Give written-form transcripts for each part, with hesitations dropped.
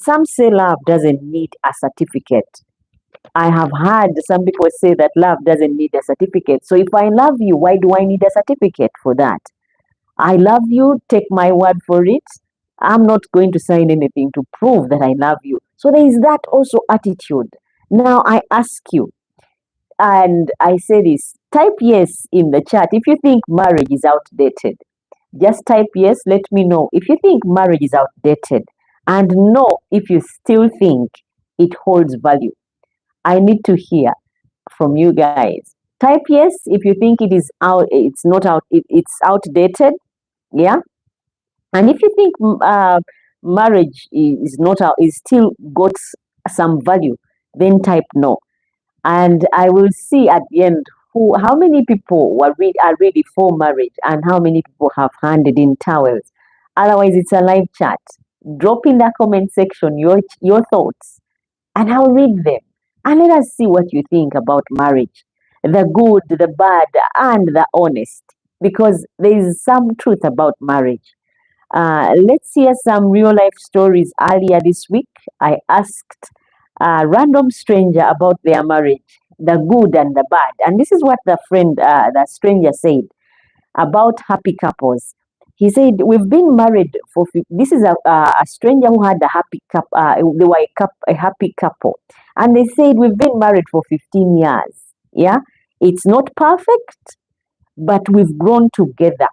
Some say love doesn't need a certificate. I have heard some people say that love doesn't need a certificate. So if I love you, why do I need a certificate for that? I love you, take my word for it. I'm not going to sign anything to prove that I love you. So there is that also attitude. Now I ask you, and I say this, type yes in the chat if you think marriage is outdated. Just type yes, let me know if you think marriage is outdated, and no if you still think it holds value. I need to hear from you guys. Type yes if you think it is out, it's not out, it's outdated. Yeah. And if you think marriage is not out, is still got some value, then type no. And I will see at the end how many people are really for marriage and how many people have handed in towels. Otherwise, it's a live chat. Drop in the comment section your thoughts, and I'll read them. And let us see what you think about marriage, the good, the bad, and the honest, because there is some truth about marriage. Let's hear some real life stories. Earlier this week, I asked a random stranger about their marriage, the good and the bad. And this is what the stranger said about happy couples. He said, "We've been married for." This is a stranger who had a happy couple. They were a happy couple, and they said, "We've been married for 15 years. Yeah, it's not perfect, but we've grown together.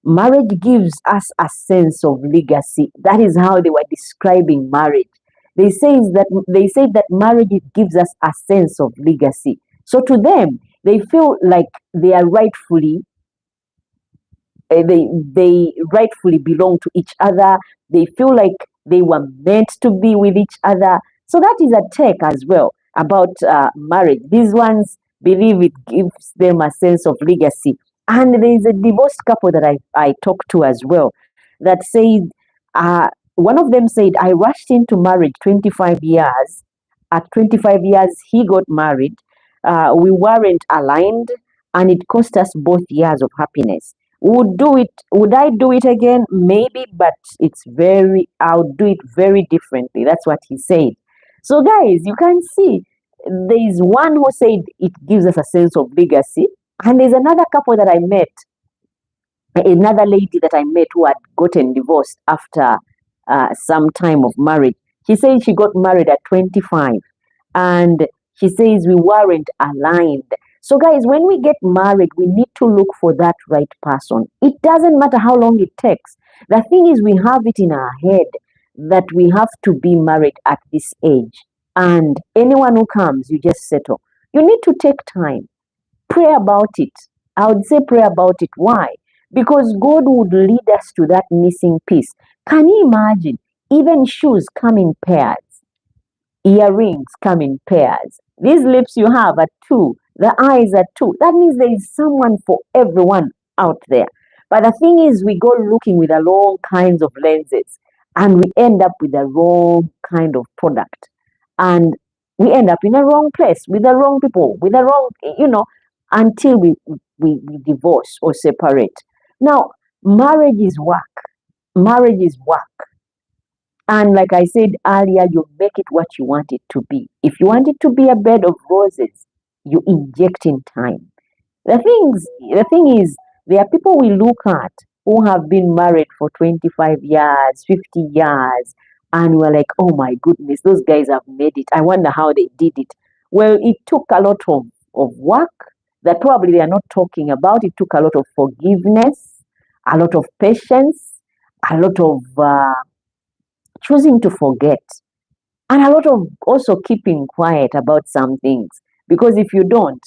Marriage gives us a sense of legacy." That is how they were describing marriage. They said that marriage gives us a sense of legacy. So to them, they feel like they are rightfully they rightfully belong to each other. They feel like they were meant to be with each other. So that is a take as well about marriage. These ones believe it gives them a sense of legacy. And there is a divorced couple that I talked to as well that said, one of them said, "I rushed into marriage 25 years. At 25 years, he got married. We weren't aligned, and it cost us both years of happiness. Would I do it again? Maybe, but I'll do it very differently." That's what he said. So guys, you can see there is one who said it gives us a sense of legacy, and there's another couple that I met, another lady that I met who had gotten divorced after some time of marriage. She said she got married at 25, and she says we weren't aligned. So, guys, when we get married, we need to look for that right person. It doesn't matter how long it takes. The thing is, we have it in our head that we have to be married at this age. And anyone who comes, you just settle. You need to take time. Pray about it. I would say pray about it. Why? Because God would lead us to that missing piece. Can you imagine? Even shoes come in pairs. Earrings come in pairs. These lips you have are two. The eyes are two. That means there is someone for everyone out there. But the thing is, we go looking with the wrong kinds of lenses, and we end up with the wrong kind of product. And we end up in the wrong place, with the wrong people, with the wrong, until we divorce or separate. Now, marriage is work. Marriage is work. And like I said earlier, you make it what you want it to be. If you want it to be a bed of roses, you inject in time. The thing is, there are people we look at who have been married for 25 years, 50 years, and we're like, oh my goodness, those guys have made it. I wonder how they did it. Well, it took a lot of work that probably they are not talking about. It took a lot of forgiveness, a lot of patience, a lot of choosing to forget, and a lot of also keeping quiet about some things. Because if you don't,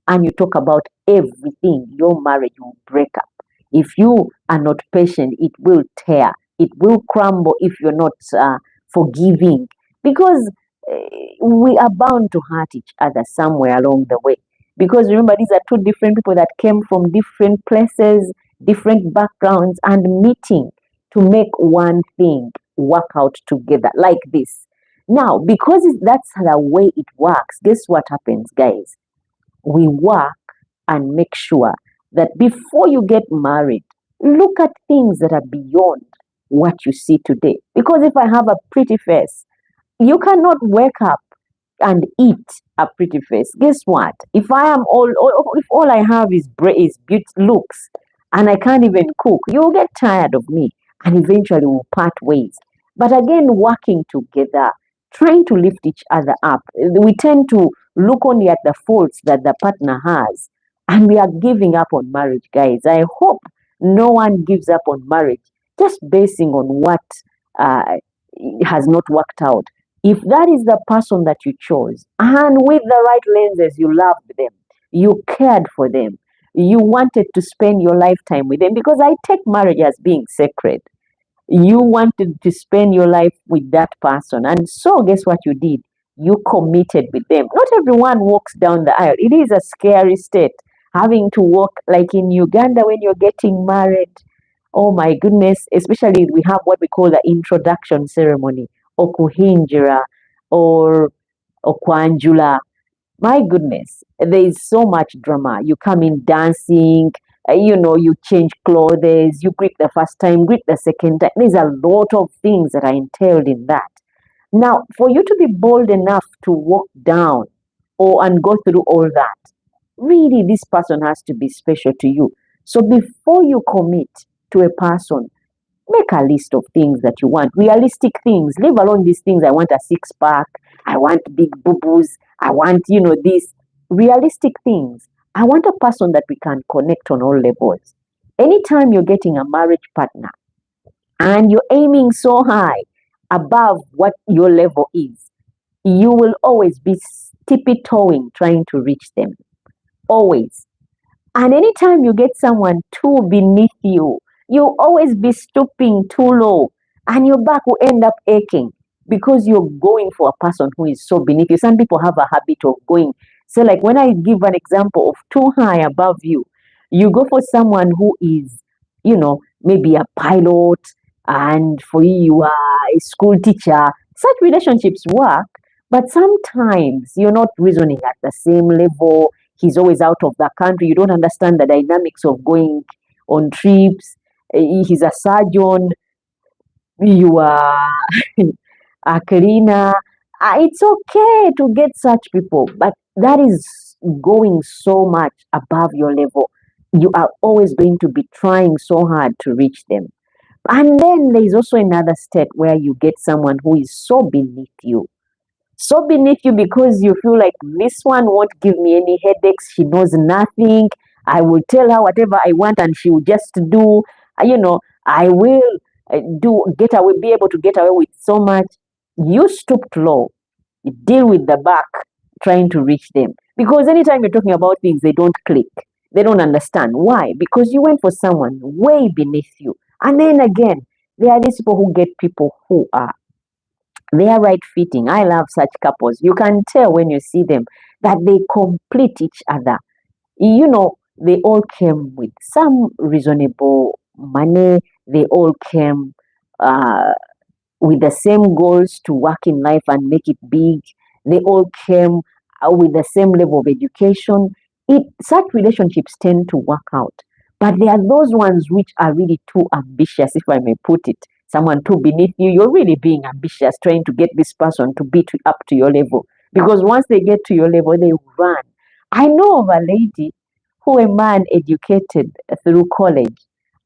and you talk about everything, your marriage will break up. If you are not patient, it will tear. It will crumble if you're not forgiving. Because we are bound to hurt each other somewhere along the way. Because remember, these are two different people that came from different places, different backgrounds, and meeting to make one thing work out together like this. Now, because that's the way it works, guess what happens, guys? We work and make sure that before you get married, look at things that are beyond what you see today. Because if I have a pretty face, You cannot wake up and eat a pretty face. Guess what? If I am if all I have is beauty looks, and I can't even cook, you'll get tired of me, and eventually we'll part ways. But again, working together, trying to lift each other up, we tend to look only at the faults that the partner has, and we are giving up on marriage, guys. I hope no one gives up on marriage just basing on what uh, has not worked out. If that is the person that you chose, and with the right lenses, you loved them, you cared for them, you wanted to spend your lifetime with them, because I take marriage as being sacred. You wanted to spend your life with that person. And so, guess what you did? You committed with them. Not everyone walks down the aisle. It is a scary state having to walk like in Uganda when you're getting married. Oh my goodness, especially we have what we call the introduction ceremony, okuhinjira or okwanjula. My goodness, there is so much drama. You come in dancing, you change clothes, you greet the first time, greet the second time. There's a lot of things that are entailed in that. Now, for you to be bold enough to walk down and go through all that, really, this person has to be special to you. So before you commit to a person, make a list of things that you want, realistic things. Leave alone these things. I want a six pack. I want big boo boos. I want, these realistic things. I want a person that we can connect on all levels. Anytime you're getting a marriage partner and you're aiming so high above what your level is, you will always be tippy toeing trying to reach them. Always. And anytime you get someone too beneath you, you'll always be stooping too low, and your back will end up aching because you're going for a person who is so beneath you. Some people have a habit of going. So, like when I give an example of too high above you, you go for someone who is, maybe a pilot, and for you, you are a school teacher. Such relationships work, but sometimes you're not reasoning at the same level. He's always out of the country. You don't understand the dynamics of going on trips. He's a surgeon. You are a cleaner. It's okay to get such people, but that is going so much above your level. You are always going to be trying so hard to reach them. And then there is also another step where you get someone who is so beneath you, so beneath you because you feel like this one won't give me any headaches. She knows nothing. I will tell her whatever I want and she will just do. I will get away, be able to get away with so much. You stooped low. You deal with the back trying to reach them. Because anytime you're talking about things, they don't click. They don't understand. Why? Because you went for someone way beneath you. And then again, there are these people who get people who are they are right fitting. I love such couples. You can tell when you see them that they complete each other. They all came with some reasonable money. They all came uh, with the same goals to work in life and make it big. They all came with the same level of education. Such relationships tend to work out. But there are those ones which are really too ambitious, if I may put it. Someone too beneath you, you're really being ambitious, trying to get this person to be up to your level. Because once they get to your level, they run. I know of a lady who a man educated through college,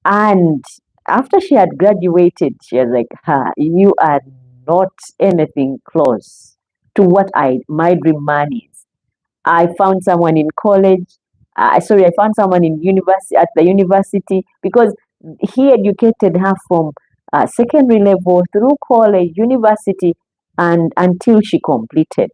and after she had graduated, she was like, you are not anything close to what my dream man is. I found someone in college. I found someone in university at the university because he educated her from secondary level through college, university, and until she completed.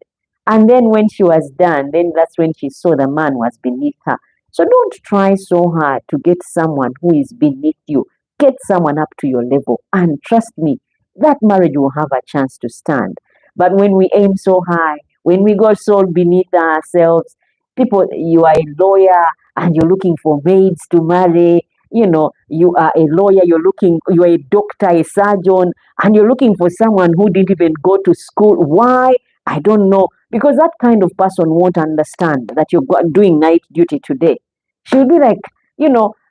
And then when she was done, then that's when she saw the man was beneath her. So don't try so hard to get someone who is beneath you. Get someone up to your level, and trust me, that marriage will have a chance to stand. But when we aim so high, when we go so beneath ourselves, people, you are a lawyer and you're looking for maids to marry. You are a lawyer, you are a doctor, a surgeon, and you're looking for someone who didn't even go to school. Why? I don't know. Because that kind of person won't understand that you're doing night duty today. She'll be like,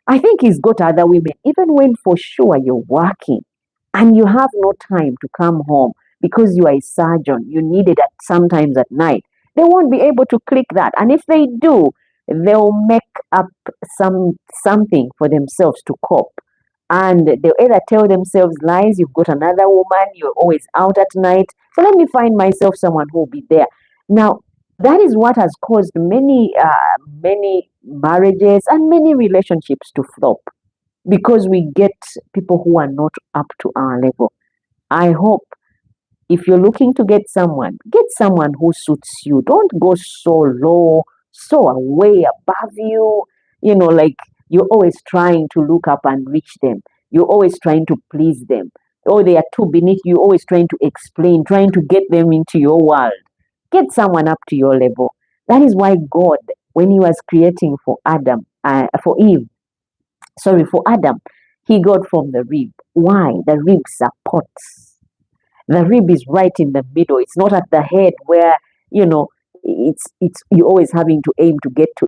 I think he's got other women, even when for sure you're working and you have no time to come home because you are a surgeon, you need it at sometimes at night. They won't be able to click that. And if they do, they'll make up something for themselves to cope. And they'll either tell themselves lies, you've got another woman, you're always out at night. So let me find myself someone who will be there. Now, that is what has caused many marriages and many relationships to flop, because we get people who are not up to our level. I hope if you're looking to get someone who suits you. Don't go so low, so way above you, like you're always trying to look up and reach them. You're always trying to please them. Or they are too beneath you, always trying to explain, trying to get them into your world. Get someone up to your level. That is why God, when He was creating for Eve, sorry, for Adam, He got from the rib. Why? The rib supports. The rib is right in the middle. It's not at the head where, it's you're always having to aim to get to